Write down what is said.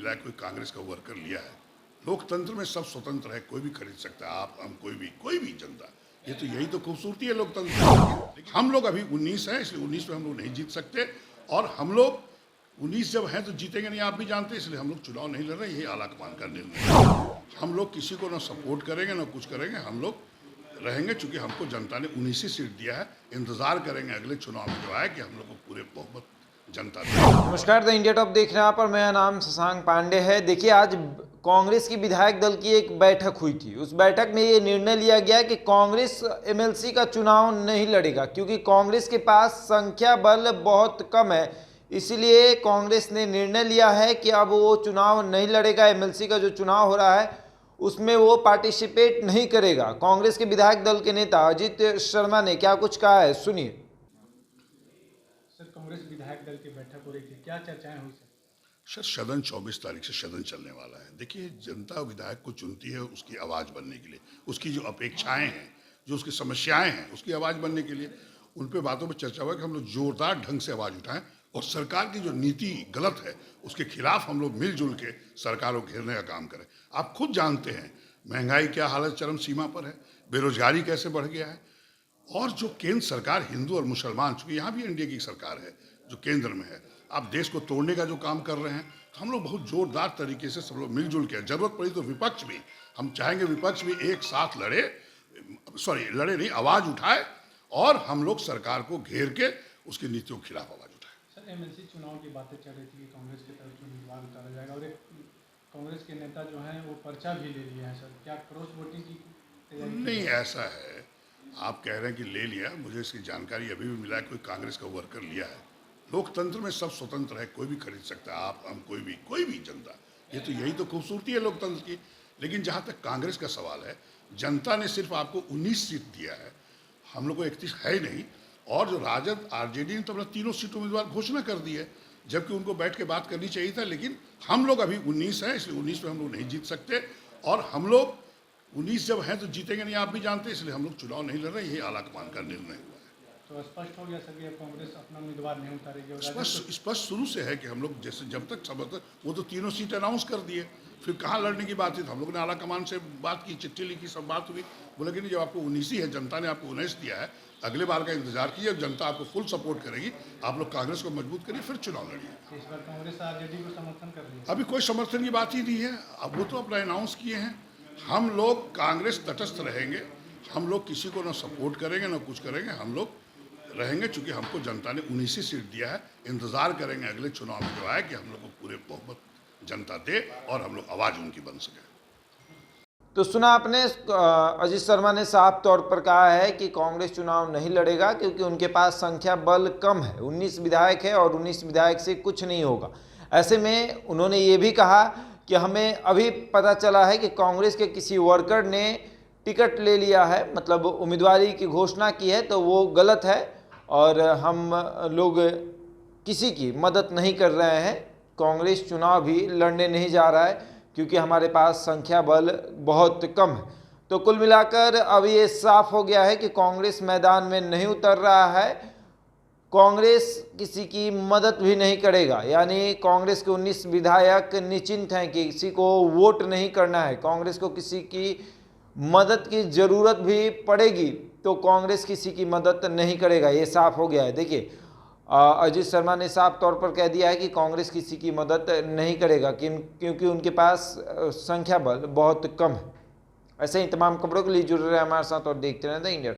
मिला है, कोई कांग्रेस का वर्कर लिया है। लोकतंत्र में सब स्वतंत्र है, कोई भी खरीद सकता है, आप हम कोई भी जनता। ये तो यही तो खूबसूरती है लोकतंत्र की। हम लोग अभी 19 हैं, इसलिए 19 में हम लोग नहीं जीत सकते, और हम लोग 19 जब हैं तो जीतेंगे नहीं, आप भी जानते हैं, इसलिए हम लोग चुनाव नहीं लड़ रहे। यही आलाकमान का निर्णय है। हम लोग किसी को ना सपोर्ट करेंगे ना कुछ करेंगे, हम लोग रहेंगे, चूंकि हमको जनता ने 19 ही सीट दिया है। इंतजार करेंगे अगले चुनाव में जो आए कि हम लोग को पूरे बहुमत जनता दे। नमस्कार, द इंडिया टॉप देख रहे हैं आप, और मेरा नाम शशांक पांडे है। देखिए, आज कांग्रेस की विधायक दल की एक बैठक हुई थी। उस बैठक में ये निर्णय लिया गया कि कांग्रेस एमएलसी का चुनाव नहीं लड़ेगा, क्योंकि कांग्रेस के पास संख्या बल बहुत कम है। इसलिए कांग्रेस ने निर्णय लिया है कि अब वो चुनाव नहीं लड़ेगा। एमएलसी का जो चुनाव हो रहा है उसमें वो पार्टिसिपेट नहीं करेगा। कांग्रेस के विधायक दल के नेता अजित शर्मा ने क्या कुछ कहा है, सुनिए। सर, कांग्रेस विधायक दल की बैठक हो रही थी, क्या चर्चाएं हुई सर? सदन 24 तारीख से सदन चलने वाला है। देखिए, जनता विधायक को चुनती है उसकी आवाज़ बनने के लिए, उसकी जो अपेक्षाएं हैं, जो उसकी समस्याएं हैं, उसकी आवाज़ बनने के लिए। उन पे बातों पर चर्चा हुआ कि हम लोग जोरदार ढंग से आवाज़ उठाएं, और सरकार की जो नीति गलत है उसके खिलाफ हम लोग मिलजुल के सरकार को घेरने का काम करें। आप खुद जानते हैं महंगाई क्या हालत चरम सीमा पर है, बेरोजगारी कैसे बढ़ गया है, और जो केंद्र सरकार हिंदू और मुसलमान, चूंकि यहाँ भी एनडीए की सरकार है जो केंद्र में है, आप देश को तोड़ने का जो काम कर रहे हैं, तो हम लोग बहुत जोरदार तरीके से सब लोग मिलजुल के, जरूरत पड़ी तो विपक्ष भी, हम चाहेंगे विपक्ष भी एक साथ लड़े नहीं, आवाज़ उठाए, और हम लोग सरकार को घेर के उसकी नीतियों के खिलाफ आवाज़ उठाए। सर, एमएलसी चुनाव की बातें चल रही थी कि कांग्रेस की तरफ से उम्मीदवार उतारा जाएगा, और एक कांग्रेस के नेता जो हैं वो पर्चा भी ले लिए हैं। सर, क्या क्रॉस वोटिंग की तैयारी? नहीं, ऐसा है, आप कह रहे हैं कि ले लिया, मुझे इसकी जानकारी अभी भी मिला है, कोई कांग्रेस का वर्कर लिया है। लोकतंत्र में सब स्वतंत्र है, कोई भी खरीद सकता है, आप हम कोई भी जनता। ये तो यही तो खूबसूरती है लोकतंत्र की। लेकिन जहाँ तक कांग्रेस का सवाल है, जनता ने सिर्फ आपको 19 सीट दिया है, हम लोग को 31 है ही नहीं। और जो राजद आरजेडी ने तो अपना तीनों सीट उम्मीदवार घोषणा कर दी है, जबकि उनको बैठ के बात करनी चाहिए था। लेकिन हम लोग अभी 19 हैं, इसलिए 19 में हम लोग नहीं जीत सकते, और हम लोग 19 जब हैं तो जीतेंगे नहीं, आप भी जानते हैं, इसलिए हम लोग चुनाव नहीं लड़ रहे। यही आलाकमान का निर्णय हुआ है। तो स्पष्ट हो गया सर कि अब कांग्रेस अपना उम्मीदवार नहीं उतारेगी? स्पष्ट शुरू से है कि हम लोग जैसे जब तक वो तो तीनों सीट अनाउंस कर दिए, फिर कहाँ लड़ने की बात थी। तो हम लोग ने आलाकमान से बात की, चिट्ठी लिखी, सब बात हुई। बोले कि नहीं, जब आपको 19 ही है, जनता ने आपको 19 दिया है, अगले बार का इंतजार कीजिए, जनता आपको फुल सपोर्ट करेगी, आप लोग कांग्रेस को मजबूत करिए, फिर चुनाव लड़िए। इस बार कांग्रेस आरजेडी को समर्थन कर रही है? अभी कोई समर्थन की बात ही नहीं है, अब वो तो अपना अनाउंस किए हैं। हम लोग कांग्रेस तटस्थ रहेंगे, हम लोग किसी को ना सपोर्ट करेंगे ना कुछ करेंगे, हम लोग रहेंगे, चूंकि हमको जनता ने 19 ही सीट दिया है। इंतजार करेंगे अगले चुनाव में जो आए कि हम लोग को पूरे बहुमत जनता दे, और हम लोग आवाज़ उनकी बन सके। तो सुना आपने, अजित शर्मा ने साफ तौर पर कहा है कि कांग्रेस चुनाव नहीं लड़ेगा, क्योंकि उनके पास संख्या बल कम है। 19 विधायक है, और 19 विधायक से कुछ नहीं होगा। ऐसे में उन्होंने ये भी कहा कि हमें अभी पता चला है कि कांग्रेस के किसी वर्कर ने टिकट ले लिया है, मतलब उम्मीदवारी की घोषणा की है, तो वो गलत है, और हम लोग किसी की मदद नहीं कर रहे हैं। कांग्रेस चुनाव भी लड़ने नहीं जा रहा है, क्योंकि हमारे पास संख्या बल बहुत कम है। तो कुल मिलाकर अब ये साफ हो गया है कि कांग्रेस मैदान में नहीं उतर रहा है, कांग्रेस किसी की मदद भी नहीं करेगा। यानी कांग्रेस के 19 विधायक निश्चिंत हैं कि किसी को वोट नहीं करना है। कांग्रेस को किसी की मदद की ज़रूरत भी पड़ेगी तो कांग्रेस किसी की मदद नहीं करेगा, ये साफ हो गया है। देखिए, अजित शर्मा ने साफ तौर पर कह दिया है कि कांग्रेस किसी की मदद नहीं करेगा, क्योंकि उनके पास संख्या बल बहुत कम है। ऐसे ही तमाम खबरों के लिए जुड़े रहे हमारे साथ और देखते रहें द इंडिया।